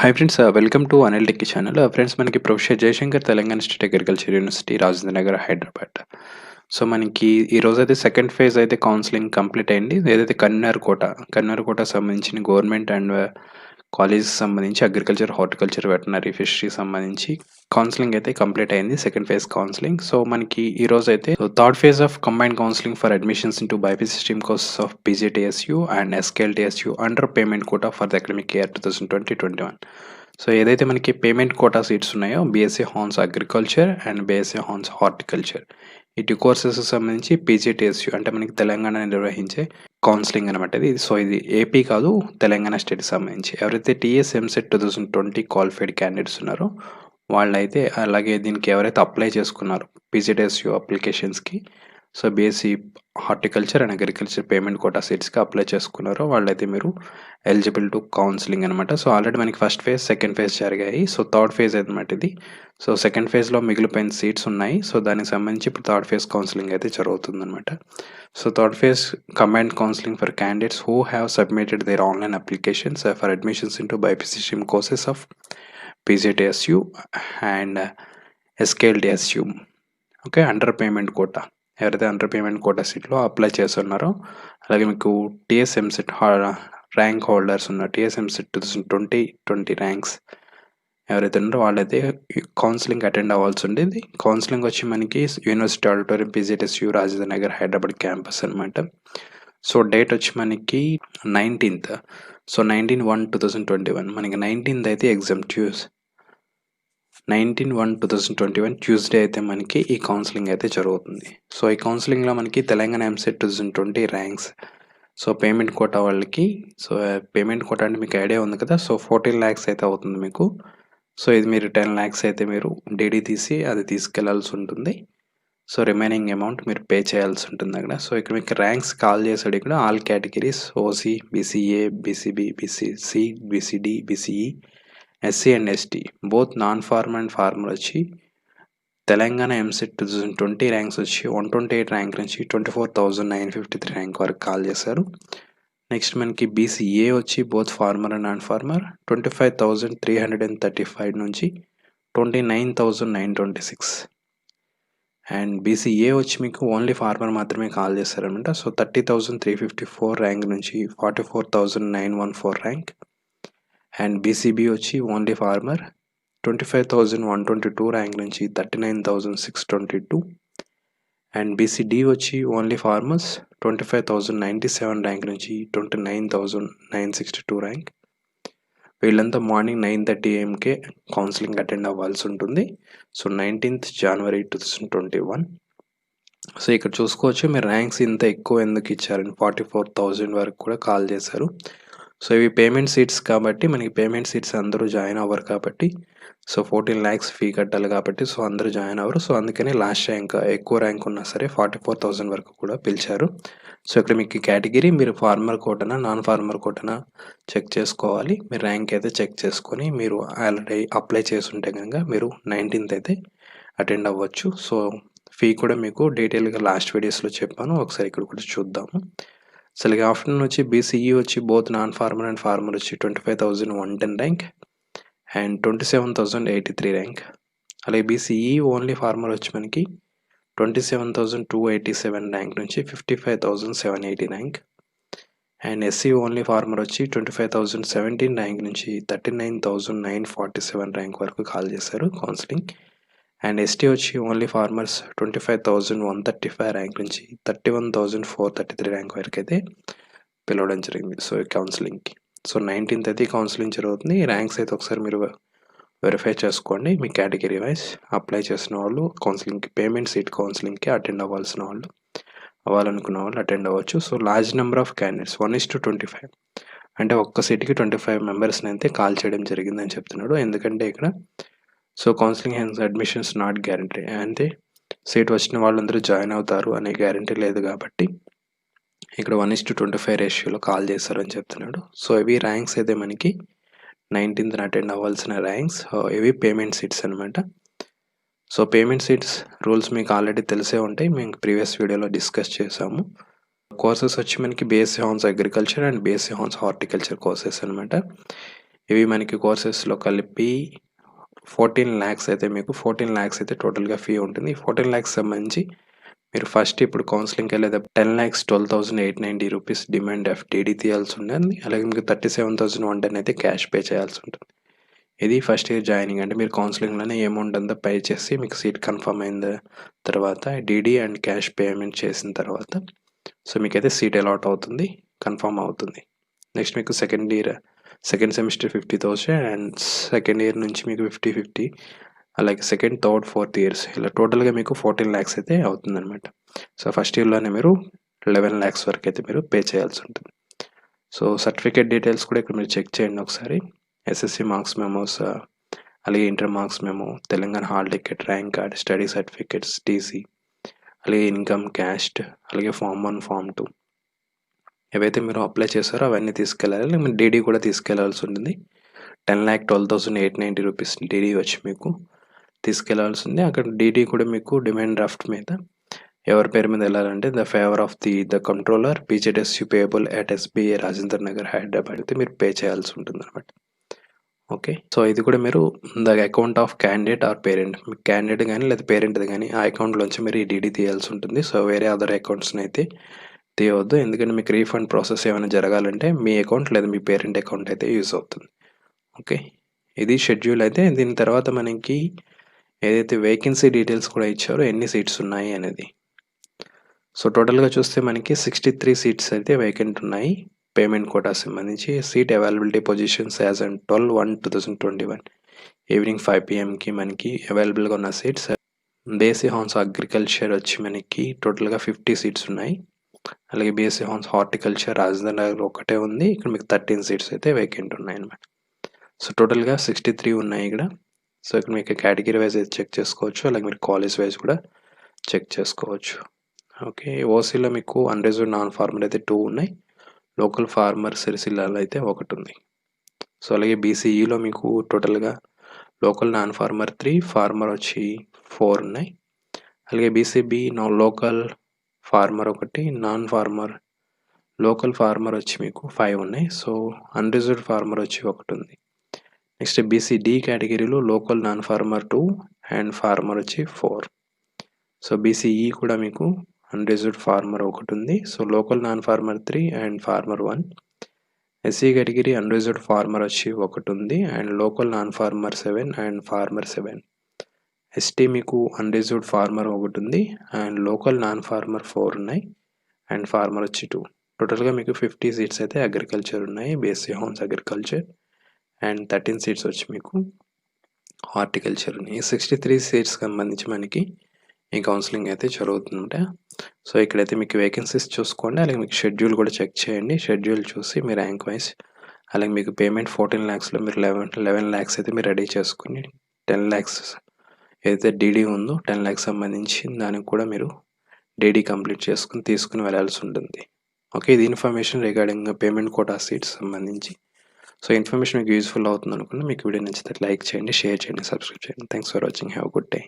Hi friends, welcome to Anil techie channel. Friends, మనకి professor Jayashankar Telangana state agriculture university Rajendra Nagar Hyderabad. So మనకి ఈరోజైతే second phase అయితే counselling complete అయింది. ఏదైతే కన్నర్కోట సంబంధించిన గవర్నమెంట్ అండ్ కాలేజ్ సంబంధించి అగ్రికల్చర్, హార్టికల్చర్, వెటనరీ, ఫిషరీ సంబంధించి కౌన్సిలింగ్ అయితే కంప్లీట్ అయింది. Second phase counselling. సో మనకి ఈ రోజు అయితే third phase of combined counselling for admissions into BiPC stream courses of PGTSU and SKLTSU under payment quota for the academic year 2020-21. So ఏదైతే మనకి payment quota seats ఉన్నాయో BSc honours agriculture and BSc honours horticulture, ఈ two courses సంబంధించి PGTSU అంటే మనకి తెలంగాణ నిర్వహించే counselling అనమాట ఇది. సో ఇది ఏపీ కాదు, తెలంగాణ స్టేట్కి సంబంధించి ఎవరైతే టీఎస్ ఎంసెట్ 2020 క్వాలిఫైడ్ క్యాండిడేట్స్ ఉన్నారో వాళ్ళైతే, అలాగే దీనికి ఎవరైతే అప్లై చేసుకున్నారో పీజీటీఎస్యూ అప్లికేషన్స్కి, so BSc horticulture and agriculture payment quota సీట్స్కి అప్లై చేసుకున్నారో వాళ్ళైతే మీరు ఎలిజిబుల్ టు కౌన్సిలింగ్ అనమాట. సో ఆల్రెడీ మనకి ఫస్ట్ ఫేజ్, సెకండ్ ఫేజ్ జరిగాయి. సో థర్డ్ ఫేజ్ అనమాట ఇది. సో సెకండ్ ఫేజ్లో మిగిలిపోయిన సీట్స్ ఉన్నాయి. సో దానికి సంబంధించి ఇప్పుడు థర్డ్ ఫేజ్ కౌన్సిలింగ్ అయితే జరుగుతుంది అనమాట. So third phase combined counselling for candidates who have submitted their online applications for admissions into BiPC stream courses of PGTSU and SKLTSU. Okay, under payment quota, ఎవరైతే under payment quota సీట్లో apply చేస్తున్నారో, అలాగే మీకు TS EAMCET rank holders ఉన్నారు, TS EAMCET 2020 ranks ఎవరైతే ఉన్నారో వాళ్ళైతే counselling attend అవ్వాల్సి ఉండేది. కౌన్సిలింగ్ వచ్చి మనకి university auditorium PGTSU Rajendra Nagar Hyderabad campus అనమాట. సో డేట్ వచ్చి మనకి 19th. సో 19/1/2021 మనకి 19th అయితే ఎగ్జామ్ 19/1/2021 ట్యూస్డే అయితే మనకి ఈ కౌన్సిలింగ్ అయితే జరుగుతుంది. సో ఈ కౌన్సిలింగ్లో మనకి Telangana EAMCET 2020 ranks, so payment quota వాళ్ళకి, సో పేమెంట్ కోటా అంటే మీకు ఐడియా ఉంది కదా, సో 14 lakhs అయితే అవుతుంది మీకు. సో ఇది మీరు 10 lakhs అయితే మీరు డీడీ తీసి అది తీసుకెళ్లాల్సి ఉంటుంది. సో రిమైనింగ్ అమౌంట్ మీరు పే చేయాల్సి ఉంటుంది అక్కడ. సో ఇక్కడ మీకు ర్యాంక్స్ కాల్ చేసాడు ఇక్కడ all categories OC, BCA, BCB, BCC, BCD, BCE, SC and ST, both non farmer and farmer వచ్చి తెలంగాణ ఎంసెట్ 2020 ర్యాంక్స్ వచ్చి 128 ర్యాంక్ నుంచి 24,953 ర్యాంక్ వరకు కాల్ చేశారు. నెక్స్ట్ మనకి బీసీఏ వచ్చి both farmer and non farmer 25,335 నుంచి 29,926. అండ్ బీసీఏ వచ్చి మీకు ఓన్లీ ఫార్మర్ మాత్రమే కాల్ చేస్తారనమాట. సో 30,354 ర్యాంక్ నుంచి 44,914 ర్యాంక్. అండ్ బీసీబీ వచ్చి ఓన్లీ ఫార్మర్ 25,122 ర్యాంక్ నుంచి 39,622. అండ్ బీసీడీ వచ్చి ఓన్లీ ఫార్మర్స్ 25,097 ర్యాంక్ నుంచి 29,962 ర్యాంక్. వీళ్ళంతా మార్నింగ్ 9:30 AM కౌన్సిలింగ్ అటెండ్ అవ్వాల్సి ఉంటుంది. So 19th January 2021. సో ఇక్కడ చూసుకోవచ్చు మీరు ర్యాంక్స్ ఇంత ఎక్కువ ఎందుకు ఇచ్చారని, 44,000 వరకు కూడా కాల్ చేశారు. సో ఇవి పేమెంట్ సీట్స్ కాబట్టి మనకి పేమెంట్ సీట్స్ అందరూ జాయిన్ అవ్వరు కాబట్టి, సో 14 lakhs ఫీ కట్టాలి కాబట్టి సో అందరూ జాయిన్ అవ్వరు. సో అందుకని లాస్ట్ ర్యాంక్, ఎక్కువ ర్యాంక్ ఉన్నా సరే 44,000 వరకు కూడా పిలిచారు. సో ఇక్కడ మీకు కేటగిరీ మీరు ఫార్మర్ కోటనా నాన్ ఫార్మర్ కోటనా చెక్ చేసుకోవాలి. మీరు ర్యాంక్ అయితే చెక్ చేసుకొని మీరు ఆల్రెడీ అప్లై చేస్తుంటే కనుక మీరు 19th అయితే అటెండ్ అవ్వచ్చు. సో ఫీ కూడా మీకు డీటెయిల్గా లాస్ట్ వీడియోస్లో చెప్పాను, ఒకసారి ఇక్కడ కూడా చూద్దాము. సో అలాగే ఆఫ్టర్నూన్ వచ్చి బీసీఈ వచ్చి both non farmer and farmer వచ్చి 25,110 ర్యాంక్ అండ్ 27,083 ర్యాంక్. అలాగే బీసీఈ ఓన్లీ ఫార్మర్ వచ్చి మనకి 27,287 ర్యాంక్ నుంచి 55,780 rank. And SC only farmer వచ్చి 25,017 ర్యాంక్ నుంచి 39,947 ర్యాంక్ వరకు కాల్ చేశారు కౌన్సిలింగ్. అండ్ ఎస్టీ వచ్చి ఓన్లీ ఫార్మర్స్ 25,135 ర్యాంక్ నుంచి 31,433 ర్యాంక్ వరకు అయితే పిలవడం జరిగింది సో కౌన్సిలింగ్కి. సో 19th అయితే కౌన్సిలింగ్ జరుగుతుంది. ర్యాంక్స్ అయితే ఒకసారి మీరు వెరిఫై చేసుకోండి. మీ కేటగిరీ వైజ్ అప్లై చేసిన వాళ్ళు కౌన్సిలింగ్కి, పేమెంట్ సీట్ కౌన్సిలింగ్కి అటెండ్ అవ్వాల్సిన వాళ్ళు, అవ్వాలనుకున్న వాళ్ళు అటెండ్ అవ్వచ్చు. So large number of candidates 1:25 అంటే ఒక్క సీట్కి 25 మెంబర్స్ని అయితే కాల్ చేయడం జరిగిందని చెప్తున్నాడు. ఎందుకంటే ఇక్కడ so counselling hands admissions not guarantee, అంటే సీట్ వచ్చిన వాళ్ళందరూ జాయిన్ అవుతారు అనే గ్యారంటీ లేదు కాబట్టి ఇక్కడ 1:25 రేషియోలో కాల్ చేస్తారని చెప్తున్నాడు. సో ఇవి ర్యాంక్స్ అయితే మనకి 19th అటెండ్ అవ్వాల్సిన ర్యాంక్స్. ఇవి పేమెంట్ సీట్స్ అనమాట. సో పేమెంట్ సీట్స్ రూల్స్ మీకు ఆల్రెడీ తెలిసే ఉంటాయి, మేము ప్రీవియస్ వీడియోలో డిస్కస్ చేసాము. కోర్సెస్ వచ్చి మనకి BSc honours agriculture and BSc honours horticulture courses అనమాట. ఇవి మనకి కోర్సెస్‌లో కలిపి 14 లాక్స్ అయితే మీకు 14 లాక్స్ అయితే టోటల్‌గా ఫీ ఉంటుంది. 14 లాక్స్ సంబంధించి మీరు ఫస్ట్ ఇప్పుడు కౌన్సెలింగ్‌కెళ్ళేటప్పుడు 10,12,890 రూపీస్ డిమాండ్ డ్రాఫ్ట్ డీడీ తీయాల్సి ఉంటుంది. అలాగే మీకు 37,110 అయితే క్యాష్ పే చేయాల్సి ఉంటుంది. ఇది ఫస్ట్ ఇయర్ జాయినింగ్ అంటే మీరు కౌన్సెలింగ్‌లోనే అమౌంట్ అంతా పే చేసి మీకు సీట్ కన్ఫర్మ్ అయిన తర్వాత డీడీ అండ్ క్యాష్ పేమెంట్ చేసిన తర్వాత సో మీకైతే సీట్ అలాట్ అవుతుంది, కన్ఫర్మ్ అవుతుంది. నెక్స్ట్ మీకు second semester 50,000 and second year నుంచి మీకు 50 అలాగే సెకండ్, థర్డ్, ఫోర్త్ ఇయర్స్ ఇలా టోటల్‌గా మీకు 14 లాక్స్ అయితే అవుతుందన్నమాట. సో ఫస్ట్ ఇయర్‌లోనే మీరు 11 లాక్స్ వరకు అయితే మీరు పే చేయాల్సి ఉంటుంది. సో సర్టిఫికేట్ డీటెయిల్స్ కూడా ఇక్కడ మీరు చెక్ చేయండి ఒకసారి. ఎస్ఎస్సి మార్క్స్ మెమోస్, అలాగే inter marks memo, Telangana hall ticket, rank card, study certificates, TC, అలాగే ఇన్కమ్, క్యాస్ట్, అలాగే ఫార్మ్ 1, ఫార్మ్ 2 ఏవైతే మీరు అప్లై చేశారో అవన్నీ తీసుకెళ్ళాలి. మీరు డీడీ కూడా తీసుకెళ్లాల్సి ఉంటుంది. 10,12,890 రూపీస్ డీడీ వచ్చి మీకు తీసుకెళ్లాల్సి ఉంది. అక్కడ డీడీ కూడా మీకు డిమాండ్ డ్రాఫ్ట్ మీద ఎవరి పేరు మీద వెళ్ళాలంటే the favour of the controller PJTSU payable at SBI Rajendra Nagar Hyderabad అయితే మీరు పే చేయాల్సి ఉంటుంది అనమాట. ఓకే. సో ఇది కూడా మీరు the account of candidate or parent, మీ క్యాండిడేట్ కానీ లేదా పేరెంట్ది కానీ ఆ అకౌంట్లోంచి మీరు ఈ డీడీ తీయాల్సి ఉంటుంది. సో వేరే అదర్ అకౌంట్స్ని అయితే తీయవద్దు. ఎందుకంటే మీకు రీఫండ్ ప్రాసెస్ ఏమైనా జరగాలంటే మీ అకౌంట్ లేదా మీ పేరెంట్ అకౌంట్ అయితే యూజ్ అవుతుంది. ఓకే. ఇది షెడ్యూల్ అయితే దీని తర్వాత మనకి ఏదైతే వేకెన్సీ డీటెయిల్స్ కూడా ఇచ్చారో ఎన్ని సీట్స్ ఉన్నాయి అనేది. సో టోటల్‌గా చూస్తే మనకి 63 సీట్స్ అయితే వేకెంట్ ఉన్నాయి. పేమెంట్ కోటా సంబంధించి seat availability positions as on 12/1/2021 evening 5 PMకి మనకి అవైలబుల్‌గా ఉన్న సీట్స్. బీఎస్సీ హార్న్స్ అగ్రికల్చర్ వచ్చి మనకి టోటల్‌గా 50 సీట్స్ ఉన్నాయి. అలాగే బీఎస్సీ హార్న్స్ హార్టికల్చర్ రాజధాని నగర్‌లో ఒకటే ఉంది. ఇక్కడ మీకు 13 సీట్స్ అయితే వేకెంట్ ఉన్నాయన్నమాట. సో టోటల్‌గా 63 ఉన్నాయి ఇక్కడ. సో ఇక్కడ మీకు కేటగిరీ వైజ్ అయితే చెక్ చేసుకోవచ్చు. అలాగే మీరు కాలేజ్ వైజ్ కూడా చెక్ చేసుకోవచ్చు. ఓకే. ఓసీలో మీకు అన్రిజర్వ్డ్ నాన్ ఫార్మర్ అయితే 2 ఉన్నాయి. లోకల్ ఫార్మర్ సిరిసిల్లాలో అయితే ఒకటి ఉంది. సో అలాగే బీసీఈలో మీకు టోటల్‌గా లోకల్ నాన్ ఫార్మర్ 3, ఫార్మర్ వచ్చి 4 ఉన్నాయి. అలాగే బీసీబీ లోకల్ ఫార్మర్ ఒకటి, నాన్ ఫార్మర్ లోకల్ ఫార్మర్ వచ్చి మీకు 5 ఉన్నాయి. సో అన్రిజర్వ్డ్ ఫార్మర్ వచ్చి ఒకటి ఉంది. నెక్స్ట్ బీసీడీ కేటగిరీలో local non farmer 2 and farmer వచ్చి 4. సో బీసీఈ కూడా మీకు అన్రిజర్వ్డ్ ఫార్మర్ ఒకటి ఉంది. So local non farmer 3 and farmer 1. SC category unreserved farmer వచ్చి ఒకటి ఉంది and local non farmer 7 and farmer 7. ST మీకు అన్రిజర్వ్డ్ ఫార్మర్ ఒకటి ఉంది అండ్ లోకల్ నాన్ ఫార్మర్ 4 ఉన్నాయి అండ్ ఫార్మర్ వచ్చి 2. టోటల్‌గా మీకు 50 సీట్స్ అయితే అగ్రికల్చర్ ఉన్నాయి. BSc horns agriculture and 13 seats వచ్చి మీకు హార్టికల్చర్ ఉన్నాయి. ఈ 63 సీట్స్‌కి సంబంధించి మనకి ఈ కౌన్సిలింగ్ అయితే జరుగుతుందన్నమాట. సో ఇక్కడైతే మీకు వేకెన్సీస్ చూసుకోండి. అలాగే మీకు షెడ్యూల్ కూడా చెక్ చేయండి. షెడ్యూల్ చూసి మీ ర్యాంక్ వైజ్ అలాగే మీకు పేమెంట్ 14 లాక్స్‌లో మీరు 11 లాక్స్ అయితే మీరు రెడీ చేసుకొని 10 లాక్స్ ఏదైతే డీడీ ఉందో 10 లాక్స్ సంబంధించి దానికి కూడా మీరు డీడీ కంప్లీట్ చేసుకొని తీసుకుని వెళ్ళాల్సి ఉంటుంది. ఓకే. ఇది information regarding payment quota seats సంబంధించి. సో ఇన్ఫర్మేషన్ మీకు యూజ్ఫుల్ అవుతుంది అనుకుంటే మీకు వీడియో నచ్చితే లైక్ చేయండి, షేర్ చేయండి, సబ్స్క్రైబ్ చేయండి. Thanks for watching. Have a good day.